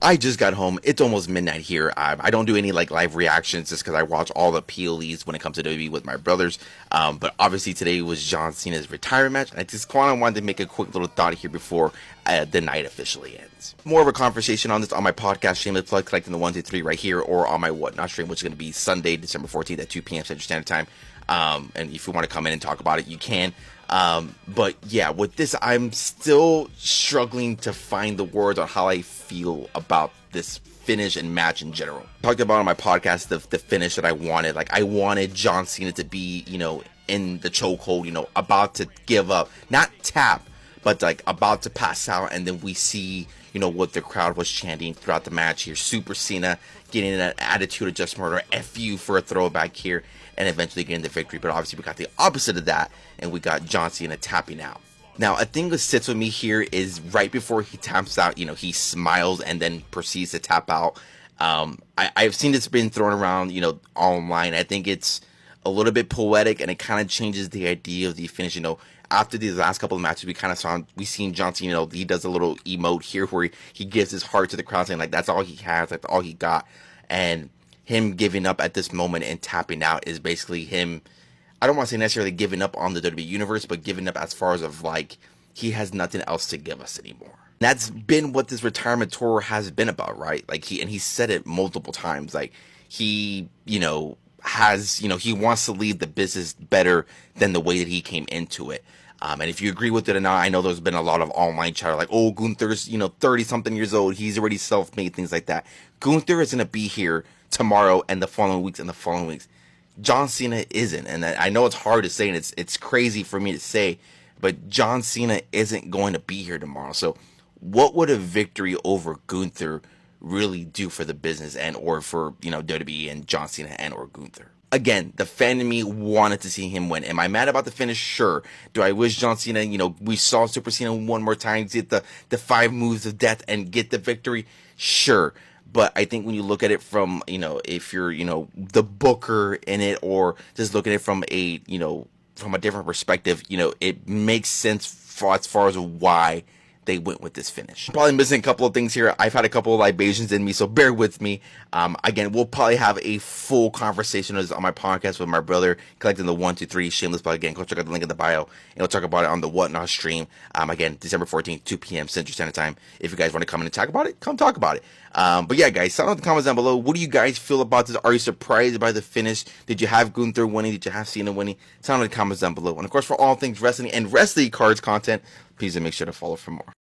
I just got home. It's almost midnight here. I don't do any like live reactions just because I watch all the PLEs when it comes to WWE with my brothers. But obviously today was John Cena's retirement match. And I just kind of wanted to make a quick little thought here before the night officially ends. More of a conversation on this on my podcast, Shameless Plug, collecting the 1, 2, 3 right here, or on my Whatnot stream, which is going to be Sunday, December 14th at 2 p.m. Central Standard Time. And if you want to come in and talk about it, you can. But yeah, with this, I'm still struggling to find the words on how I feel about this finish and match in general. I talked about on my podcast the finish that I wanted. Like, I wanted John Cena to be, in the chokehold, about to give up, not tap, but like about to pass out, and then we see, what the crowd was chanting throughout the match here. Super Cena getting that attitude of just murder, F you for a throwback here, and eventually getting the victory. But obviously we got the opposite of that, and we got John Cena tapping out. Now, a thing that sits with me here is right before he taps out, he smiles and then proceeds to tap out. I've seen this been thrown around, online. I think it's a little bit poetic, and it kind of changes the idea of the finish. After these last couple of matches, we seen John Cena, he does a little emote here where he gives his heart to the crowd, saying like that's all he has, like all he got. And him giving up at this moment and tapping out is basically him, I don't want to say necessarily giving up on the WWE universe, but giving up as far as of like he has nothing else to give us anymore. That's been what this retirement tour has been about, right? Like he said it multiple times, like he he wants to leave the business better than the way that he came into it. And if you agree with it or not, I know there's been a lot of online chatter like, oh, Gunther's 30 something years old, he's already self-made, things like that. Gunther is going to be here tomorrow and the following weeks and the following weeks. John Cena isn't, and I know it's hard to say, and it's crazy for me to say, but John Cena isn't going to be here tomorrow. So what would a victory over Gunther really do for the business and or for WWE and John Cena and or Gunther? Again, the fan in me wanted to see him win. Am I mad about the finish? Sure. Do I wish John Cena, we saw Super Cena one more time, get the 5 moves of death and get the victory? Sure. But I think when you look at it from, if you're, the booker in it, or just look at it from a different perspective, it makes sense as far as why they went with this finish. Probably missing a couple of things here. I've had a couple of libations in me, so bear with me. Again, we'll probably have a full conversation on my podcast with my brother, collecting the 1, 2, 3 shameless plug. Again, go check out the link in the bio, and we'll talk about it on the Whatnot stream. Again, December 14th, 2 p.m. Central Standard Time. If you guys want to come in and talk about it, come talk about it. But yeah, guys, sound in the comments down below. What do you guys feel about this? Are you surprised by the finish? Did you have Gunther winning? Did you have Cena winning? Sound in the comments down below. And of course, for all things wrestling and wrestling cards content, please make sure to follow for more.